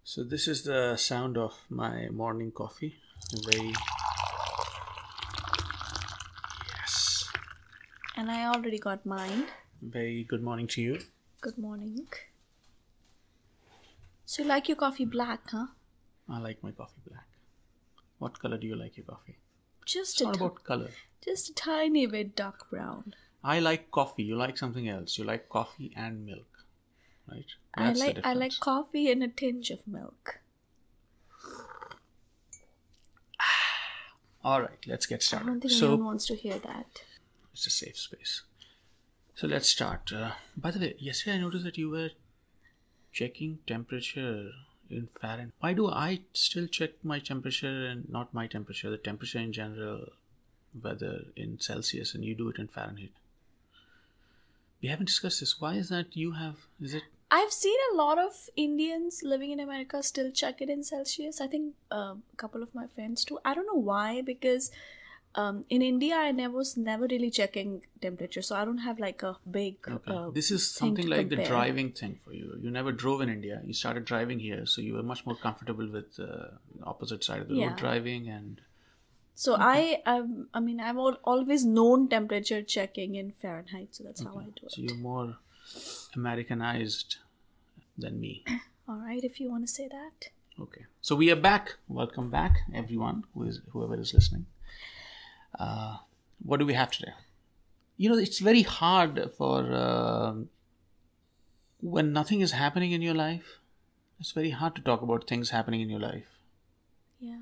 So this is the sound of my morning coffee. Very yes. And I already got mine. Very good morning to you. Good morning. So you like your coffee black, huh? I like my coffee black. What color do you like your coffee? Just It's not about color. just a tiny bit dark brown. I like coffee. You like something else. You like coffee and milk, right? I That's the like difference. coffee and a tinge of milk. All right, let's get I started. don't think So anyone wants to hear that. it's a safe space. So let's start. By the way, yesterday I noticed that you were checking temperature in Fahrenheit. Why do I still check my temperature and not my temperature, the temperature in general, whether in Celsius, and you do it in Fahrenheit? We haven't discussed this. Why is that you have, is it? I've seen a lot of Indians living in America still check it in Celsius. I think a couple of my friends too. I don't know why, because in India I was never really checking temperature, so I don't have like a big. Okay. This is thing something to like the compare. driving thing for you. You never drove in India. You started driving here, so you were much more comfortable with the opposite side of the Yeah. road driving. And So I've always known temperature checking in Fahrenheit, so that's how I do so it. you're more Americanized than me. All right, if you want to say that. Okay, so we are back. Welcome back, everyone whoever is listening. What do we have today? You know, it's very hard for when nothing is happening in your life. It's very hard to talk about things happening in your life. Yeah.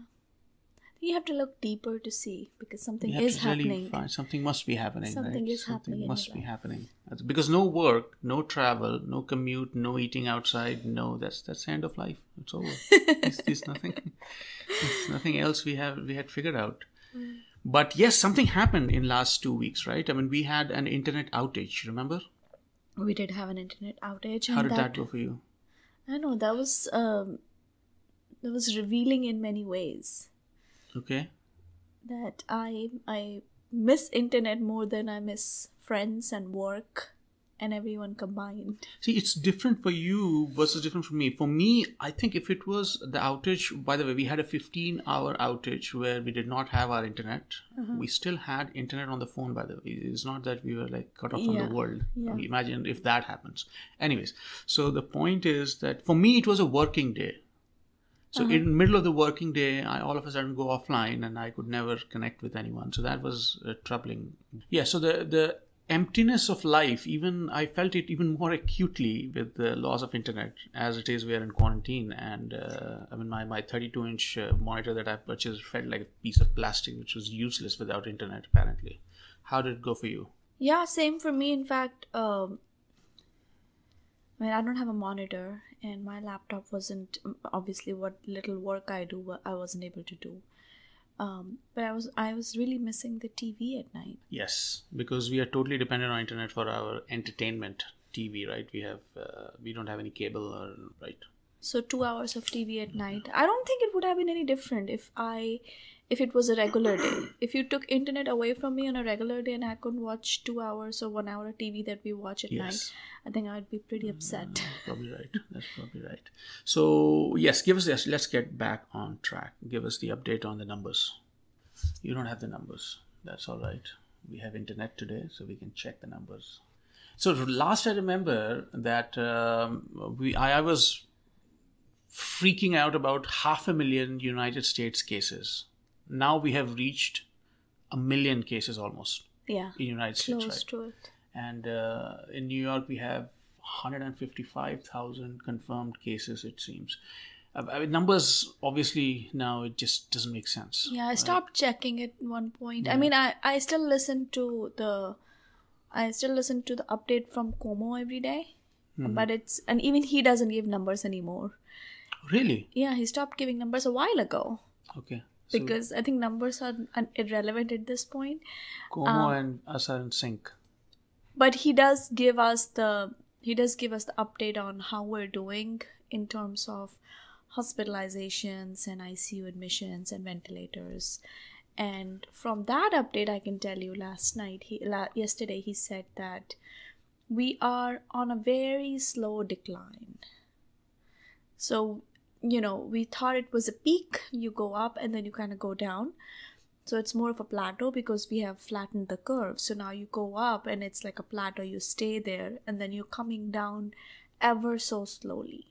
You have to look deeper to see, because something You have is to really happening. find something must be happening. Something right? is happening in must your be life. happening because no work, no travel, no commute, no eating outside. No, that's the end of life. It's over. There's nothing. There's nothing else we had figured out. But yes, something happened in last 2 weeks, right? I mean, we had an internet outage. Remember? We did have an internet outage. How And did that go for you? I know that was revealing in many ways. Okay. That I miss internet more than I miss friends and work and everyone combined. See, it's different for you versus different for me. For me, I think if it was the outage, by the way, we had a 15-hour outage where we did not have our internet. We still had internet on the phone, by the way. It's not that we were like cut off from Yeah. the world. Yeah. Imagine if that happens. Anyways, so the point is that for me, it was a working day. So in the middle of the working day, I all of a sudden go offline and I could never connect with anyone. So that was troubling. Yeah, so the emptiness of life, even I felt it even more acutely with the loss of internet as it is we are in quarantine. And I mean, my 32-inch monitor that I purchased felt like a piece of plastic, which was useless without internet, apparently. How did it go for you? Yeah, same for me. In fact, I don't have a monitor, and my laptop wasn't, obviously what little work I do, I wasn't able to do. But I was really missing the TV at night. Yes, because we are totally dependent on internet for our entertainment TV, right? We don't have any cable, right? So 2 hours of TV at night. I don't think it would have been any different if it was a regular day. If you took internet away from me on a regular day and I couldn't watch 2 hours or 1 hour of TV that we watch at night, I think I would be pretty upset. That's probably right. That's probably right. So yes, give us this. Let's get back on track. Give us the update on the numbers. You don't have the numbers. That's all right. We have internet today, so we can check the numbers. So last I remember that I was freaking out about 500,000 United States cases. Now we have reached 1 million cases almost Yeah, in United States, close right? to it. And in New York, we have 155,000 confirmed cases, it seems. I mean, numbers, obviously, now it just doesn't make sense. Yeah, I stopped checking at one point. I mean, I still listen to the update from Como every day, but and even he doesn't give numbers anymore. Really? Yeah, he stopped giving numbers a while ago Okay. So because I think numbers are irrelevant at this point. Como and us are in sync. But he does give us the update on how we're doing in terms of hospitalizations and ICU admissions and ventilators. And from that update, I can tell you yesterday he said that we are on a very slow decline. So we thought it was a peak. You go up and then you kind of go down. So it's more of a plateau because we have flattened the curve. So now you go up and it's like a plateau. You stay there and then you're coming down ever so slowly.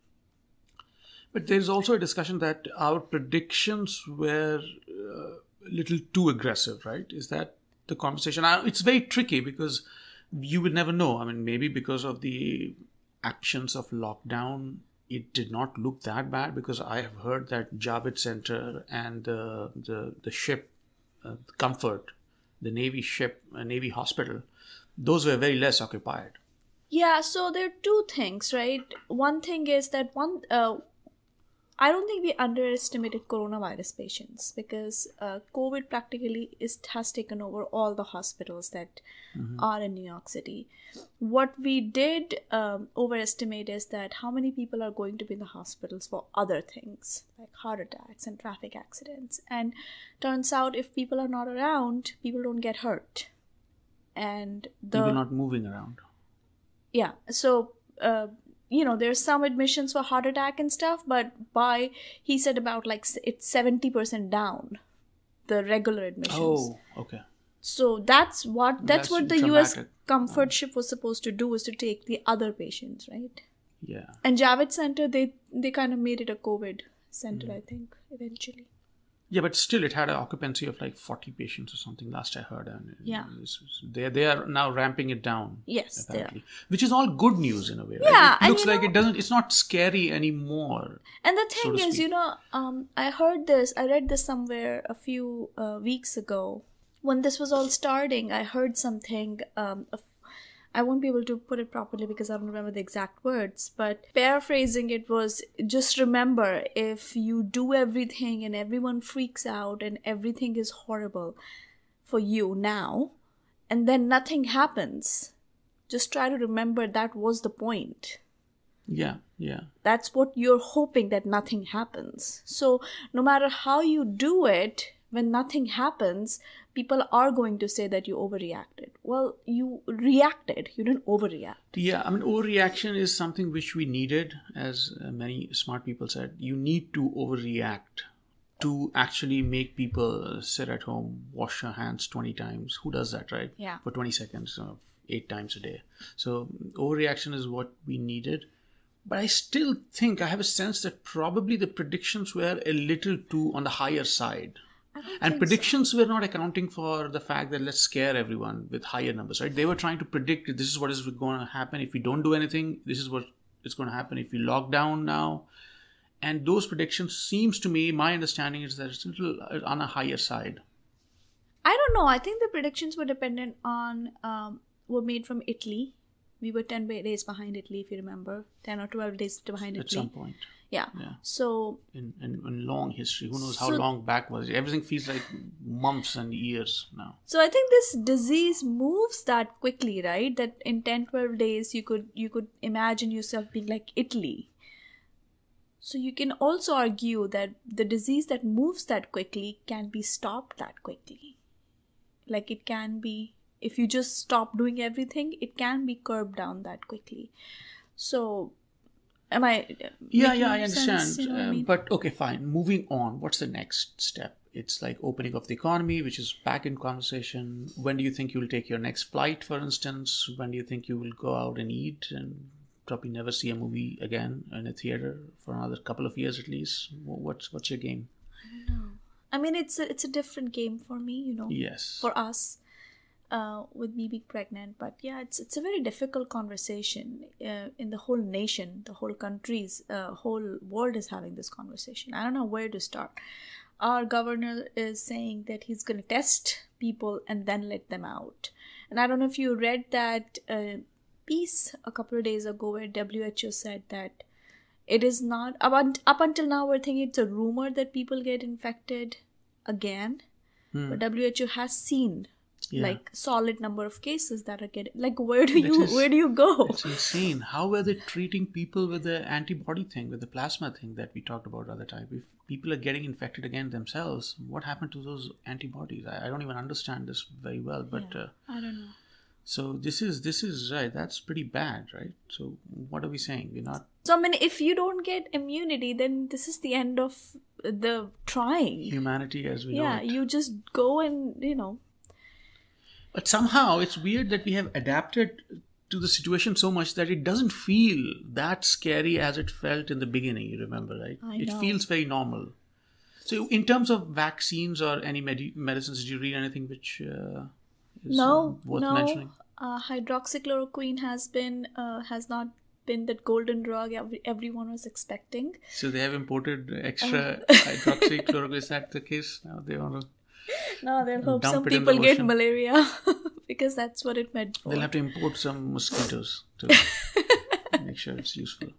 But there's also a discussion that our predictions were a little too aggressive, right? Is that the conversation? It's very tricky because you will never know. I mean, maybe because of the actions of lockdown, it did not look that bad, because I have heard that Javits Center and the ship, Comfort, the Navy ship, Navy hospital, those were very less occupied. Yeah, so there are two things, right? One thing is that I don't think we underestimated coronavirus patients, because COVID practically has taken over all the hospitals that are in New York City. What we did overestimate is that how many people are going to be in the hospitals for other things, like heart attacks and traffic accidents. And turns out if people are not around, people don't get hurt. And people not moving around. Yeah, so... there's some admissions for heart attack and stuff, but he said about like it's 70% down, the regular admissions. Oh, okay. So that's what the dramatic. US Comfort ship was supposed to do, is to take the other patients, right? Yeah. And Javits Center, they kind of made it a COVID center, I think, eventually. Yeah, but still it had an occupancy of like 40 patients or something last I heard. And yeah. They are now ramping it down. Yes, apparently. they are. Which is all good news in a way, yeah, right? It looks like it's not scary anymore. And the thing is, I read this somewhere a few weeks ago. When this was all starting, I heard something, I won't be able to put it properly because I don't remember the exact words, but paraphrasing it was, just remember, if you do everything and everyone freaks out and everything is horrible for you now, and then nothing happens, just try to remember that was the point. Yeah. That's what you're hoping, that nothing happens. So no matter how you do it, when nothing happens, people are going to say that you overreacted. Well, you reacted. You didn't overreact. Yeah, I mean, overreaction is something which we needed, as many smart people said. You need to overreact to actually make people sit at home, wash your hands 20 times. Who does that, right? Yeah. For 20 seconds, 8 times a day. So overreaction is what we needed. But I still think, I have a sense that probably the predictions were a little too on the higher side. And predictions were not accounting for the fact that let's scare everyone with higher numbers, right? They were trying to predict this is what is going to happen if we don't do anything. This is what is going to happen if we lock down now. And those predictions, seems to me, my understanding is that it's a little on a higher side. I don't know. I think the predictions were dependent on, were made from Italy. We were 10 days behind Italy, if you remember. 10 or 12 days behind Italy. At some point. Yeah. So in long history, who knows how long back was it? Everything feels like months and years now. So I think this disease moves that quickly, right? That in 10-12 days you could imagine yourself being like Italy. So you can also argue that the disease that moves that quickly can be stopped that quickly. Like it can be, if you just stop doing everything, it can be curbed down that quickly. So am I? Yeah, I understand. Sense, you know what I mean? But okay, fine. Moving on. What's the next step? It's like opening of the economy, which is back in conversation. When do you think you'll take your next flight, for instance? When do you think you will go out and eat and probably never see a movie again in a theater for another couple of years at least? What's your game? I don't know. I mean, it's a different game for me, Yes. For us. With me being pregnant, but yeah, it's a very difficult conversation in the whole nation, the whole countries, whole world is having this conversation. I don't know where to start. Our governor is saying that he's going to test people and then let them out. And I don't know if you read that piece a couple of days ago where WHO said that it is not, up until now we're thinking it's a rumor that people get infected again, but WHO has seen like solid number of cases that are getting, like where do you go? It's insane. How were they treating people with the antibody thing, with the plasma thing that we talked about the other time? If people are getting infected again themselves, what happened to those antibodies? I don't even understand this very well, but I don't know. So this is right. That's pretty bad, right? So what are we saying? We're not. So, I mean, if you don't get immunity, then this is the end of the trying. Humanity as we know Yeah, it. you just go and, But somehow it's weird that we have adapted to the situation so much that it doesn't feel that scary as it felt in the beginning, you remember, right? I It know. feels very normal. So in terms of vaccines or any medicines, did you read anything which is worth mentioning? Hydroxychloroquine has not been that golden drug everyone was expecting. So they have imported extra hydroxychloroquine. Is that the case? Now they want to No, they'll hope dump some it in the people get ocean. malaria because that's what it meant for. They'll have to import some mosquitoes to make sure it's useful.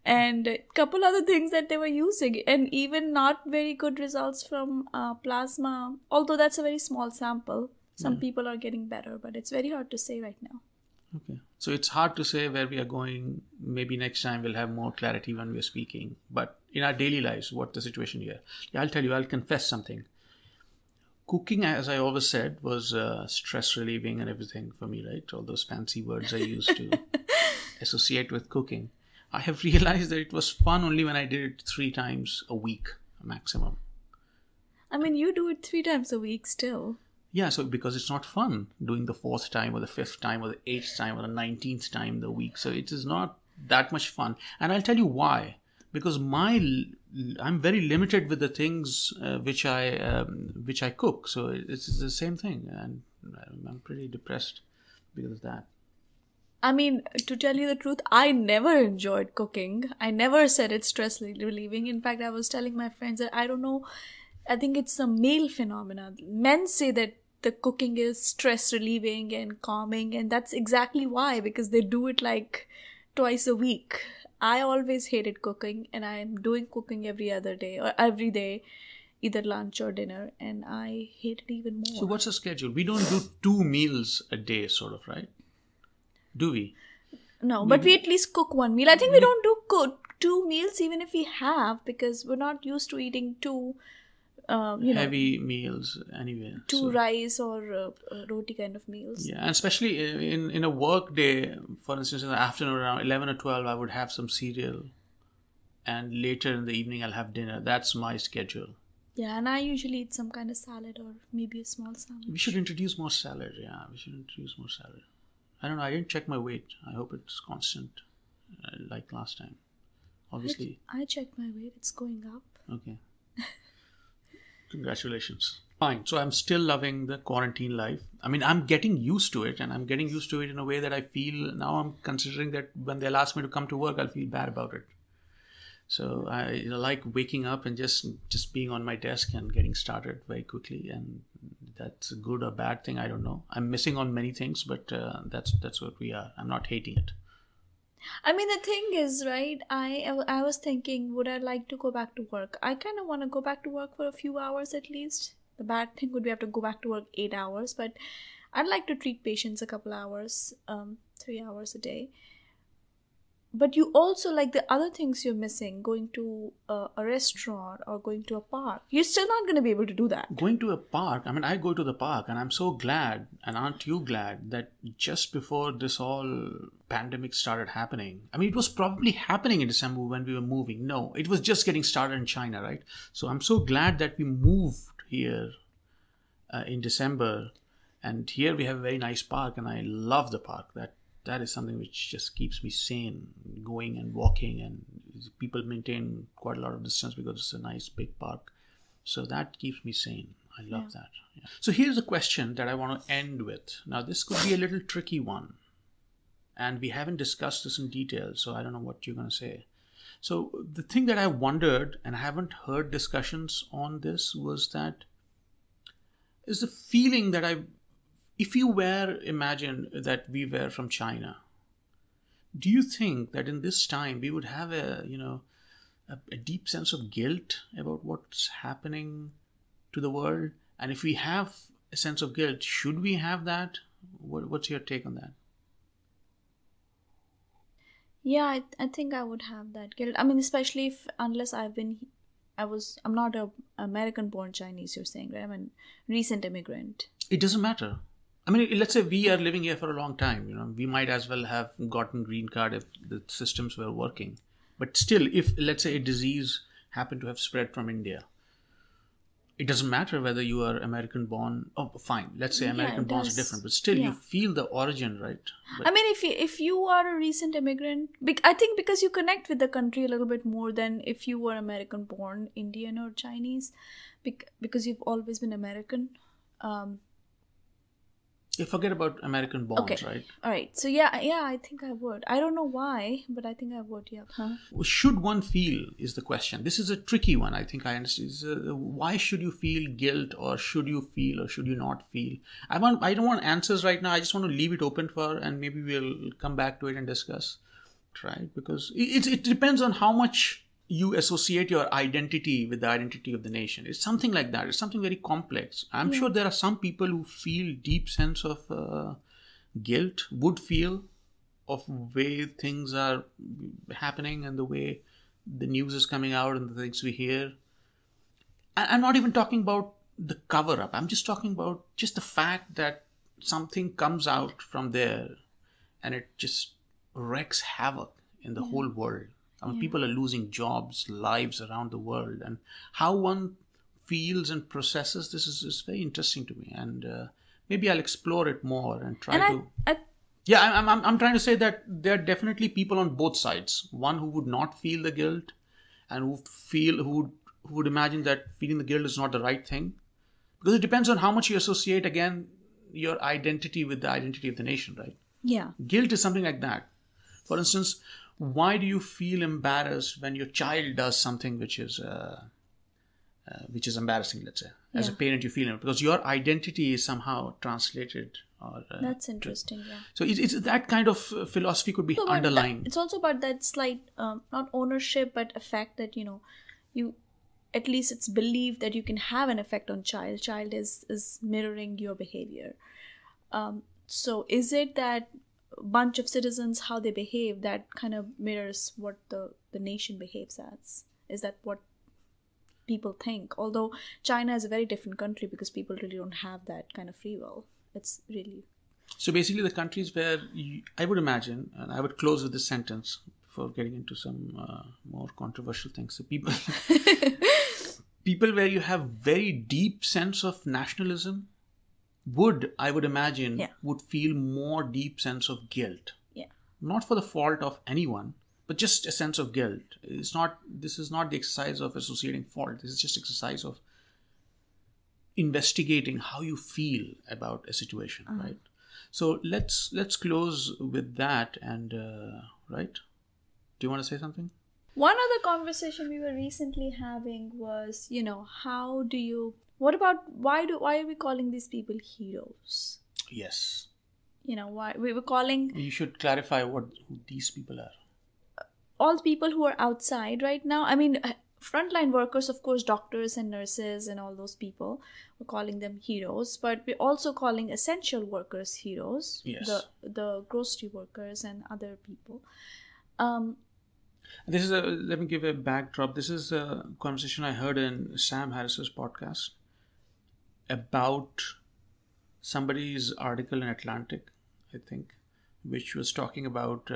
And a couple other things that they were using, and even not very good results from plasma, although that's a very small sample. Some people are getting better, but it's very hard to say right now. Okay. So it's hard to say where we are going. Maybe next time we'll have more clarity when we're speaking. But in our daily lives, what the situation here? Yeah, I'll tell you, I'll confess something. Cooking, as I always said, was stress relieving and everything for me, right? All those fancy words I used to associate with cooking. I have realized that it was fun only when I did it 3 times a week maximum. I mean, you do it 3 times a week still. Yeah, so because it's not fun doing the 4th time or the 5th time or the 8th time or the 19th time the week. So it is not that much fun. And I'll tell you why. Because I'm very limited with the things which I cook. So it's the same thing. And I'm pretty depressed because of that. I mean, to tell you the truth, I never enjoyed cooking. I never said it's stress relieving. In fact, I was telling my friends that I don't know, I think it's a male phenomenon. Men say that the cooking is stress relieving and calming, and that's exactly why, because they do it like twice a week. I always hated cooking, and I'm doing cooking every other day or every day, either lunch or dinner, and I hate it even more. So what's the schedule? We don't do 2 meals a day, sort of, right? Do we? No, but we at least cook 1 meal. I think we don't do cook 2 meals even if we have, because we're not used to eating 2 heavy meals anyway. 2 rice or roti kind of meals. Yeah, and especially in a work day, for instance, in the afternoon around 11 or 12, I would have some cereal. And later in the evening, I'll have dinner. That's my schedule. Yeah, and I usually eat some kind of salad or maybe a small sandwich. We should introduce more salad. Yeah, we should introduce more salad. I don't know. I didn't check my weight. I hope it's constant like last time. Obviously. I checked my weight. It's going up. Okay. Congratulations. Fine. So I'm still loving the quarantine life. I mean, I'm getting used to it, and I'm getting used to it in a way that I feel now I'm considering that when they'll ask me to come to work, I'll feel bad about it. So I like waking up and just being on my desk and getting started very quickly, and that's a good or bad thing. I don't know. I'm missing on many things, but that's what we are. I'm not hating it. I mean, the thing is, right, I was thinking, would I like to go back to work? I kind of want to go back to work for a few hours at least. The bad thing would be I have to go back to work 8 hours, but I'd like to treat patients a couple hours, 3 hours a day. But you also, like the other things you're missing, going to a restaurant or going to a park. You're still not going to be able to do that. Going to a park, I mean, I go to the park and I'm so glad, and aren't you glad, that just before this all pandemic started happening, I mean, it was probably happening in December when we were moving. No, it was just getting started in China, right? So I'm so glad that we moved here in December, and here we have a very nice park, and I love the park. That is something which just keeps me sane, going and walking, and people maintain quite a lot of distance because it's a nice big park. So that keeps me sane. I love that. Yeah. So here's a question that I want to end with. Now, this could be a little tricky one, and we haven't discussed this in detail, so I don't know what you're going to say. So the thing that I wondered, and I haven't heard discussions on this, was that is the feeling that if you imagine that we were from China, do you think that in this time we would have a deep sense of guilt about what's happening to the world? And if we have a sense of guilt, should we have that? What's your take on that? Yeah, I think I would have that guilt. I mean, especially unless I'm not an American-born Chinese, you're saying, right? I'm a recent immigrant. It doesn't matter. I mean, let's say we are living here for a long time. We might as well have gotten green card if the systems were working. But still, if let's say a disease happened to have spread from India, it doesn't matter whether you are American born. Oh, fine. Let's say American born is different, but still you feel the origin, right? But, I mean, if you are a recent immigrant, I think because you connect with the country a little bit more than if you were American born, Indian or Chinese, because you've always been American. You forget about American bonds, right? All right. So yeah, I think I would. I don't know why, but I think I would. Yeah. Should one feel is the question. This is a tricky one. I think I understand. Why should you feel guilt, or should you feel, or should you not feel? I don't want answers right now. I just want to leave it open for, and maybe we'll come back to it and discuss. Right? Because it depends on how much you associate your identity with the identity of the nation. It's something like that. It's something very complex. I'm sure there are some people who feel deep sense of guilt, would feel, of way things are happening and the way the news is coming out and the things we hear. I'm not even talking about the cover-up. I'm just talking about just the fact that something comes out from there and it just wreaks havoc in the whole world. I mean, people are losing jobs, lives around the world, and how one feels and processes this is very interesting to me. And maybe I'll explore it more and try I'm trying to say that there are definitely people on both sides. One who would not feel the guilt, and who would imagine that feeling the guilt is not the right thing, because it depends on how much you associate again your identity with the identity of the nation, right? Yeah. Guilt is something like that. For instance, why do you feel embarrassed when your child does something which is embarrassing, let's say? As a parent, you feel it because your identity is somehow translated. That's interesting, So it's that kind of philosophy could be underlying. It's also about that slight, not ownership, but a fact that, you, at least it's believed that you can have an effect on child. Child is mirroring your behavior. So is it that bunch of citizens, how they behave, that kind of mirrors what the nation behaves as? Is that what people think? Although China is a very different country because people really don't have that kind of free will. It's really... So basically the countries where I would imagine, and I would close with this sentence before getting into some more controversial things. So people where you have very deep sense of nationalism I would imagine, would feel more deep sense of guilt. Yeah. Not for the fault of anyone, but just a sense of guilt. This is not the exercise of associating fault. This is just exercise of investigating how you feel about a situation, right? So let's close with that. And right? Do you want to say something? One other conversation we were recently having was, why are we calling these people heroes? Yes. Why we were calling... You should clarify who these people are. All people who are outside right now. I mean, frontline workers, of course, doctors and nurses and all those people, we're calling them heroes. But we're also calling essential workers heroes. Yes. The grocery workers and other people. Let me give a backdrop. This is a conversation I heard in Sam Harris's podcast about somebody's article in Atlantic, I think, which was talking about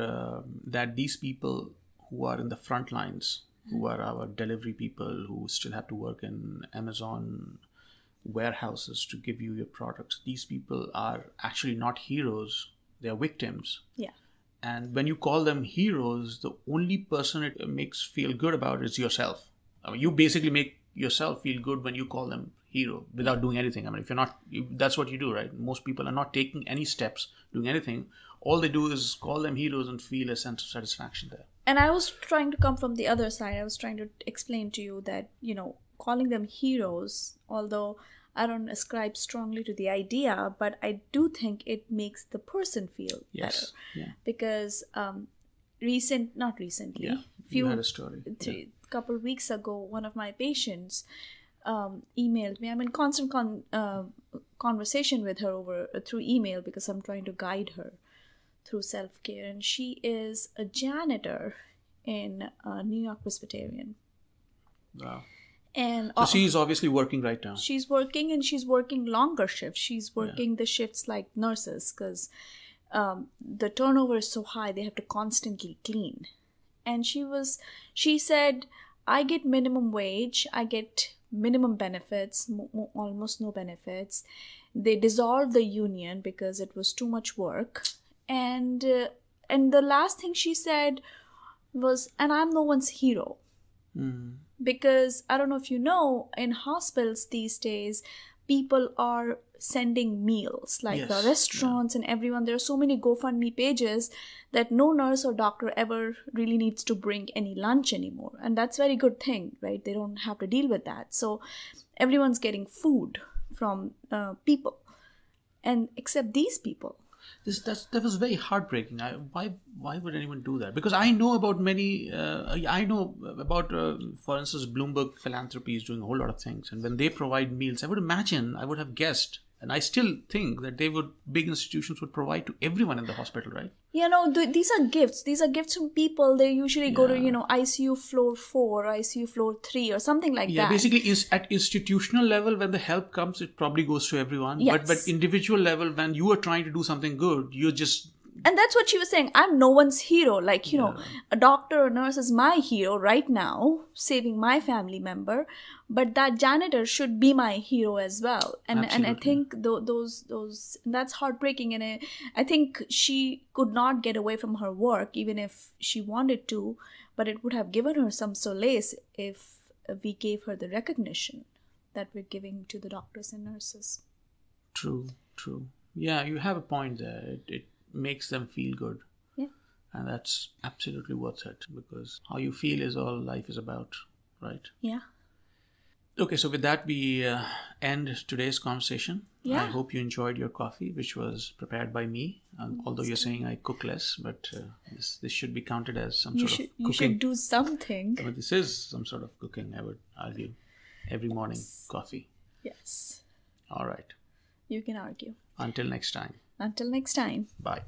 that these people who are in the front lines, who are our delivery people, who still have to work in Amazon warehouses to give you your products, these people are actually not heroes, they are victims. Yeah. And when you call them heroes, the only person it makes feel good about is yourself. I mean, you basically make yourself feel good when you call them hero without doing anything. I mean, that's what you do, right? Most people are not taking any steps, doing anything. All they do is call them heroes and feel a sense of satisfaction there. And I was trying to come from the other side. I was trying to explain to you that, calling them heroes, although I don't ascribe strongly to the idea, but I do think it makes the person feel better. Yeah. Because not recently, you had a story. Couple weeks ago, one of my patients emailed me. I'm in constant conversation with her through email because I'm trying to guide her through self-care, and she is a janitor in New York Presbyterian. Wow. And So she's obviously working right now. she's working, and she's working longer shifts. She's working the shifts like nurses, because the turnover is so high, they have to constantly clean. And she said, I get minimum wage, I get minimum benefits, almost no benefits. They dissolved the union because it was too much work. And the last thing she said was, and I'm no one's hero. Because I don't know if you know, in hospitals these days, people are sending meals, like the restaurants and everyone. There are so many GoFundMe pages that no nurse or doctor ever really needs to bring any lunch anymore. And that's a very good thing, right? They don't have to deal with that. So everyone's getting food from people, and except these people. That was very heartbreaking. Why would anyone do that? Because I know about many. I know about, for instance, Bloomberg Philanthropy is doing a whole lot of things, and when they provide meals, I would have guessed, and I still think that big institutions would provide to everyone in the hospital, right? These are gifts. These are gifts from people. They usually go to, ICU floor 4, ICU floor 3, or something like that. Yeah, basically, is at institutional level, when the help comes, it probably goes to everyone. Yes. But individual level, when you are trying to do something good, you're just... And that's what she was saying. I'm no one's hero. Like, a doctor or nurse is my hero right now, saving my family member. But that janitor should be my hero as well. And I think those that's heartbreaking. And I think she could not get away from her work, even if she wanted to. But it would have given her some solace if we gave her the recognition that we're giving to the doctors and nurses. True. Yeah, you have a point there. It makes them feel good. Yeah. And that's absolutely worth it, because how you feel is all life is about, right? Yeah. Okay, so with that, we end today's conversation. Yeah. I hope you enjoyed your coffee, which was prepared by me. Although you're saying I cook less, but this should be counted as some sort of cooking. You should do something. But this is some sort of cooking, I would argue. Every morning, coffee. Yes. All right. You can argue. Until next time. Until next time. Bye.